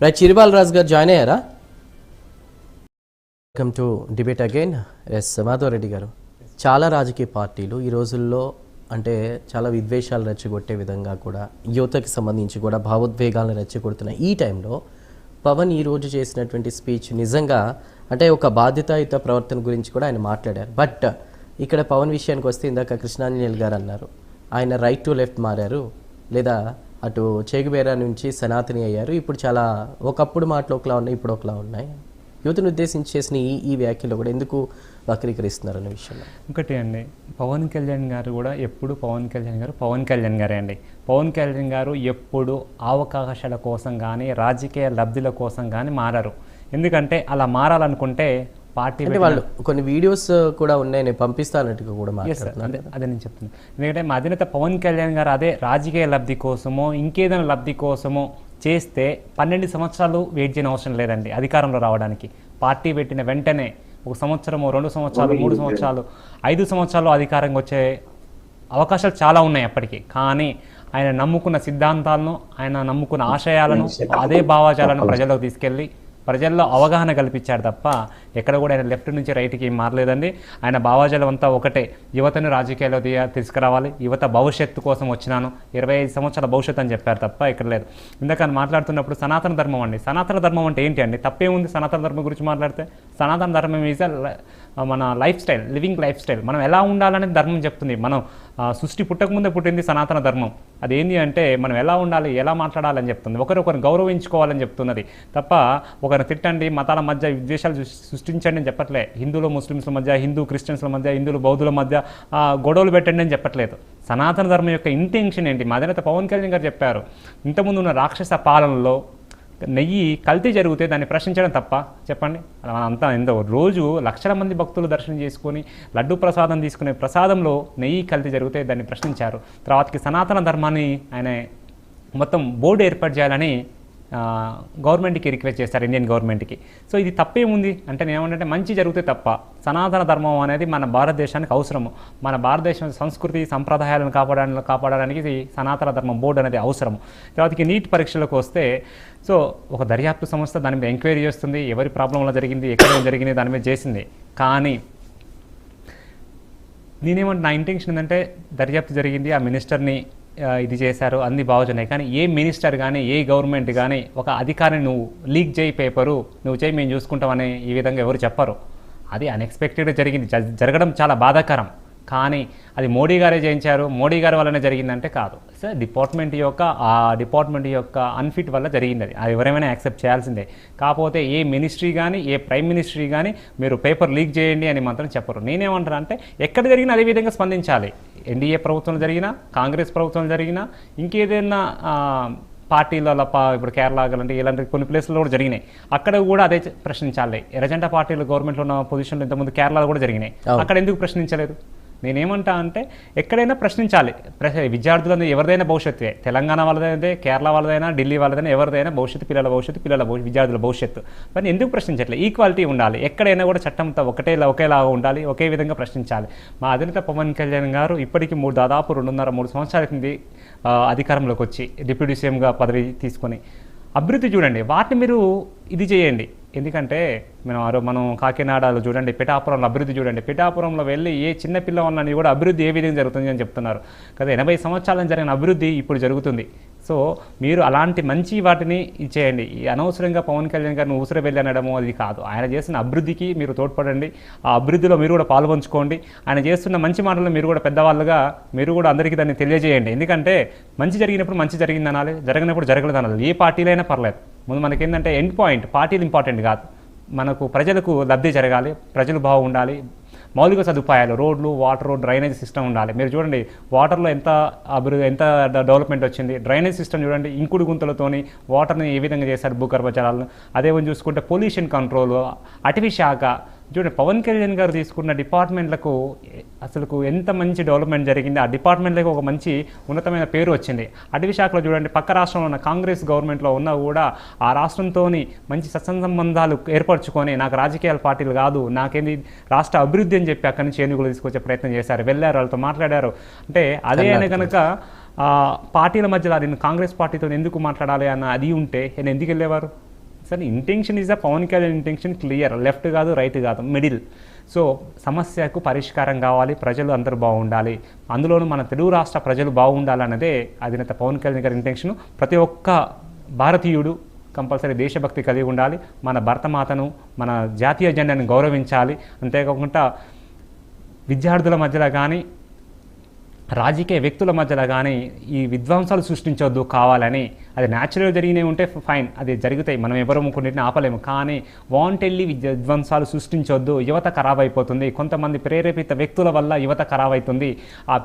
Right, చిరుబాల్ రాజు garu join అయ్యారా? Welcome to debate again. S Madhavareddy garu, చాలా రాజకీయ పార్టీలు ఈ రోజుల్లో అంటే చాలా విద్వేషాలు రెచ్చగొట్టే విధంగా కూడా యువతకి సంబంధించి కూడా భావోద్వేగాలను రెచ్చగొడుతున్న ఈ టైంలో పవన్ ఈరోజు చేసినటువంటి స్పీచ్ నిజంగా అంటే ఒక బాధ్యతాయుత ప్రవర్తన గురించి కూడా ఆయన మాట్లాడారు. బట్ ఇక్కడ పవన్ విషయానికి వస్తే ఇందాక కృష్ణాంజనేయులు గారు అన్నారు ఆయన రైట్ టు లెఫ్ట్ మారారు, లేదా అటు చేగుబేరా నుంచి సనాతని అయ్యారు. ఇప్పుడు చాలా ఒకప్పుడు మాటలు ఒకలా ఉన్నాయి, ఇప్పుడు ఒకలా ఉన్నాయి. యువతను ఉద్దేశించి చేసిన ఈ వ్యాఖ్యలు కూడా ఎందుకు వక్రీకరిస్తున్నారు అనే విషయంలో ఒకటి అండి, పవన్ కళ్యాణ్ గారు కూడా ఎప్పుడు పవన్ కళ్యాణ్ గారే అండి. పవన్ కళ్యాణ్ గారు ఎప్పుడు అవకాశాల కోసం కానీ రాజకీయ లబ్ధుల కోసం కానీ మారారు. ఎందుకంటే అలా మారాలనుకుంటే పార్టీ అంటే వాళ్ళు కొన్ని వీడియోస్ కూడా ఉన్నాయి, నేను పంపిస్తానట్టుగా కూడా మాట్లాడుతున్నాను. అదే నేను చెప్తున్నాను. ఎందుకంటే మా అధినేత పవన్ కళ్యాణ్ గారు అదే రాజకీయ లబ్ధి కోసమో ఇంకేదైనా లబ్ధి కోసమో చేస్తే 12 సంవత్సరాలు వెయిట్ చేయని అవసరం లేదండి అధికారంలో రావడానికి. పార్టీ పెట్టిన వెంటనే 1 సంవత్సరము, 2 సంవత్సరాలు, 3 సంవత్సరాలు, 5 సంవత్సరాలు అధికారంగా వచ్చే అవకాశాలు చాలా ఉన్నాయి అప్పటికి. కానీ ఆయన నమ్ముకున్న సిద్ధాంతాలను, ఆయన నమ్ముకున్న ఆశయాలను, అదే భావాజాలను ప్రజల్లోకి తీసుకెళ్ళి ప్రజల్లో అవగాహన కల్పించాడు తప్ప ఎక్కడ కూడా ఆయన లెఫ్ట్ నుంచి రైట్కి ఏం మారలేదండి. ఆయన భావాజాలం అంతా ఒకటే, యువతను రాజకీయాల్లో తీసుకురావాలి, యువత భవిష్యత్తు కోసం వచ్చినాను, 25 సంవత్సరాల భవిష్యత్తు అని చెప్పారు తప్ప ఇక్కడ లేదు. ఇందాక మాట్లాడుతున్నప్పుడు సనాతన ధర్మం అండి. సనాతన ధర్మం అంటే ఏంటి అండి? తప్పేముంది సనాతన ధర్మం గురించి మాట్లాడితే? సనాతన ధర్మం ఈజ్ మన life style, living life style. మనం ఎలా ఉండాలనేది ధర్మం చెప్తుంది. మనం సృష్టి పుట్టకముందే పుట్టింది సనాతన ధర్మం. అదేంటి అంటే మనం ఎలా ఉండాలి, ఎలా మాట్లాడాలని చెప్తుంది, ఒకరికొకరు గౌరవించుకోవాలని చెప్తున్నది తప్ప ఒకరిని తిట్టండి, మతాల మధ్య విద్వేషాలు సృష్టించండి అని చెప్పట్లే. హిందువులు ముస్లిమ్స్ల మధ్య, హిందూ క్రిస్టియన్స్ల మధ్య, హిందువులు బౌద్ధుల మధ్య గొడవలు పెట్టండి అని చెప్పట్లేదు. సనాతన ధర్మం యొక్క ఇంటెన్షన్ ఏంటి? మా అధినేత పవన్ కళ్యాణ్ గారు చెప్పారు, ఇంతకుముందు ఉన్న రాక్షస పాలనలో నెయ్యి కల్తీ జరిగితే దాన్ని ప్రశ్నించడం తప్ప? చెప్పండి. అంతా ఎంతో రోజు లక్షల మంది భక్తులు దర్శనం చేసుకొని లడ్డు ప్రసాదం తీసుకునే ప్రసాదంలో నెయ్యి కల్తీ జరిగితే దాన్ని ప్రశ్నించారు. తర్వాతకి సనాతన ధర్మాన్ని ఆయన మొత్తం బోర్డు ఏర్పాటు చేయాలని గవర్నమెంట్కి రిక్వెస్ట్ చేస్తారు, ఇండియన్ గవర్నమెంట్కి. సో ఇది తప్పేముంది అంటే నేనేమంటే మంచి జరిగితే తప్ప. సనాతన ధర్మం అనేది మన భారతదేశానికి అవసరము. మన భారతదేశం సంస్కృతి సంప్రదాయాలను కాపాడడానికి సనాతన ధర్మం బోర్డు అనేది అవసరము. తర్వాతకి నీట్ పరీక్షలకు వస్తే సో ఒక దర్యాప్తు సంస్థ దాని మీద ఎంక్వైరీ చేస్తుంది, ఎవరి ప్రాబ్లంలో జరిగింది, ఎక్కడ జరిగింది దాని మీద చేసింది. కానీ నేనేమంటే నా ఇంటెన్షన్ ఏంటంటే దర్యాప్తు జరిగింది, ఆ మినిస్టర్ని ఇది చేశారు, అన్ని బాగున్నాయి. కానీ ఏ మినిస్టర్ కానీ ఏ గవర్నమెంట్ కానీ ఒక అధికారిని నువ్వు లీక్ చేయి పేపరు, నువ్వు చేయి మేము చూసుకుంటామని ఈ విధంగా ఎవరు చెప్పరు. అది అన్ఎక్స్పెక్టెడ్గా జరిగింది, జరగడం చాలా బాధాకరం. కానీ అది మోడీ గారే చేయించారు, మోడీ గారి వల్లనే జరిగిందంటే కాదు. సో డిపార్ట్మెంట్ యొక్క అన్ఫిట్ వల్ల జరిగింది. అది ఎవరైనా యాక్సెప్ట్ చేయాల్సిందే. కాకపోతే ఏ మినిస్ట్రీ కానీ ఏ ప్రైమ్ మినిస్ట్రీ కానీ మీరు పేపర్ లీక్ చేయండి అని మాత్రం చెప్పరు. నేనేమంటాను అంటే ఎక్కడ జరిగినా అదే విధంగా స్పందించాలి. ఎన్డీఏ ప్రభుత్వంలో జరిగినా, కాంగ్రెస్ ప్రభుత్వంలో జరిగినా, ఇంకేదైనా పార్టీలలో ఇప్పుడు కేరళ లాంటి ఇలాంటి కొన్ని ప్లేస్లలో కూడా జరిగినాయి. అక్కడ కూడా అదే ప్రశ్నించాలి. ఎర్రజెండా పార్టీలు గవర్నమెంట్లో ఉన్న పొజిషన్లో ఇంతకుముందు కేరళలో కూడా జరిగినాయి. అక్కడ ఎందుకు ప్రశ్నించలేదు? నేనేమంటా అంటే ఎక్కడైనా ప్రశ్నించాలి. విద్యార్థులందరూ ఎవరిదైనా భవిష్యత్తువే, తెలంగాణ వాళ్ళదైనా, కేరళ వాళ్ళదైనా, ఢిల్లీ వాళ్ళదైనా, ఎవరిదైనా భవిష్యత్తు, పిల్లల విద్యార్థుల భవిష్యత్తు. కానీ ఎందుకు ప్రశ్నించట్లేదు? ఈక్వాలిటీ ఉండాలి. ఎక్కడైనా కూడా చట్టంతో ఒకేలాగా ఉండాలి, ఒకే విధంగా ప్రశ్నించాలి. మా అధినేత పవన్ కళ్యాణ్ గారు ఇప్పటికీ దాదాపు 2.5-3 సంవత్సరాల కింద అధికారంలోకి వచ్చి డిప్యూటీ సీఎంగా పదవి తీసుకొని అభివృద్ధి చూడండి, వాటిని మీరు ఇది చేయండి. ఎందుకంటే మనం కాకినాడలో చూడండి, పిఠాపురంలో అభివృద్ధి చూడండి. పిఠాపురంలో వెళ్ళి ఏ చిన్న పిల్లవాళ్ళని కూడా అభివృద్ధి ఏ విధంగా జరుగుతుంది అని చెప్తున్నారు కదా. 80 సంవత్సరాల జరిగిన అభివృద్ధి ఇప్పుడు జరుగుతుంది. సో మీరు అలాంటి మంచి వాటిని ఇచ్చేయండి. అనవసరంగా పవన్ కళ్యాణ్ గారిని ఊసర వెళ్ళి అనడము అది కాదు. ఆయన చేసిన అభివృద్ధికి మీరు తోడ్పడండి, ఆ అభివృద్ధిలో మీరు కూడా పాల్పంచుకోండి. ఆయన చేస్తున్న మంచి మాటలు మీరు కూడా పెద్దవాళ్ళుగా మీరు కూడా అందరికీ దాన్ని తెలియజేయండి. ఎందుకంటే మంచి జరిగినప్పుడు మంచి జరిగింది అనాలి, జరగనప్పుడు జరగలేదు అనాలి. ఏ పార్టీలైనా పర్లేదు. ముందు మనకేంటంటే ఎండ్ పాయింట్ పార్టీలు ఇంపార్టెంట్ కాదు, మనకు ప్రజలకు లబ్ధి జరగాలి, ప్రజలు బాగుండాలి, మౌలిక సదుపాయాలు, రోడ్లు, వాటర్, డ్రైనేజ్ సిస్టమ్ ఉండాలి. మీరు చూడండి వాటర్లో ఎంత డెవలప్మెంట్ వచ్చింది. డ్రైనేజ్ సిస్టమ్ చూడండి, ఇంకుడు గుంతలతోని వాటర్ని ఏ విధంగా చేశారు, భూగర్భ జలాలను. అదే చూసుకుంటే పొల్యూషన్ కంట్రోల్, అటవీ శాఖ చూడండి. పవన్ కళ్యాణ్ గారు తీసుకున్న డిపార్ట్మెంట్లకు అసలుకు ఎంత మంచి డెవలప్మెంట్ జరిగింది. ఆ డిపార్ట్మెంట్లకు ఒక మంచి ఉన్నతమైన పేరు వచ్చింది. అటవీ శాఖలో చూడండి, పక్క రాష్ట్రంలో ఉన్న కాంగ్రెస్ గవర్నమెంట్లో ఉన్నా కూడా ఆ రాష్ట్రంతో మంచి సత్సంబంధాలు ఏర్పరచుకొని నాకు రాజకీయాల పార్టీలు కాదు, నాకేంది రాష్ట్ర అభివృద్ధి అని చెప్పి అక్కడి నుంచి ఏనుగులు తీసుకొచ్చే ప్రయత్నం చేశారు, వెళ్ళారు, వాళ్ళతో మాట్లాడారు. అంటే అదే అని కనుక పార్టీల మధ్యలో నేను కాంగ్రెస్ పార్టీతో ఎందుకు మాట్లాడాలి అన్న అది ఉంటే నేను ఎందుకు వెళ్ళేవారు? సరే intention is the Pawan Kalyan intention clear, left కాదు రైట్ కాదు మిడిల్. సో సమస్యకు పరిష్కారం కావాలి, ప్రజలు అందరూ బాగుండాలి, అందులోనూ మన తెలుగు రాష్ట్ర ప్రజలు బాగుండాలన్నదే అధినేత పవన్ కళ్యాణ్ గారి ఇంటెన్షన్. ప్రతి ఒక్క భారతీయుడు కంపల్సరీ దేశభక్తి కలిగి ఉండాలి, మన భరతమాతను మన జాతీయ జెండాను గౌరవించాలి. అంతేకాకుండా విద్యార్థుల మధ్యలో కానీ రాజకీయ వ్యక్తుల మధ్యలో కానీ ఈ విధ్వంసాలు సృష్టించొద్దు కావాలని. అది న్యాచురల్గా జరిగినవి ఉంటే ఫైన్, అది జరుగుతాయి, మనం ఎవరూ కొన్నిటిని ఆపలేము. కానీ వాంటెడ్లీ విధ్వంసాలు సృష్టించొద్దు, యువత ఖరాబ్ అయిపోతుంది. కొంతమంది ప్రేరేపిత వ్యక్తుల వల్ల యువత ఖరాబ్ అవుతుంది. ఆ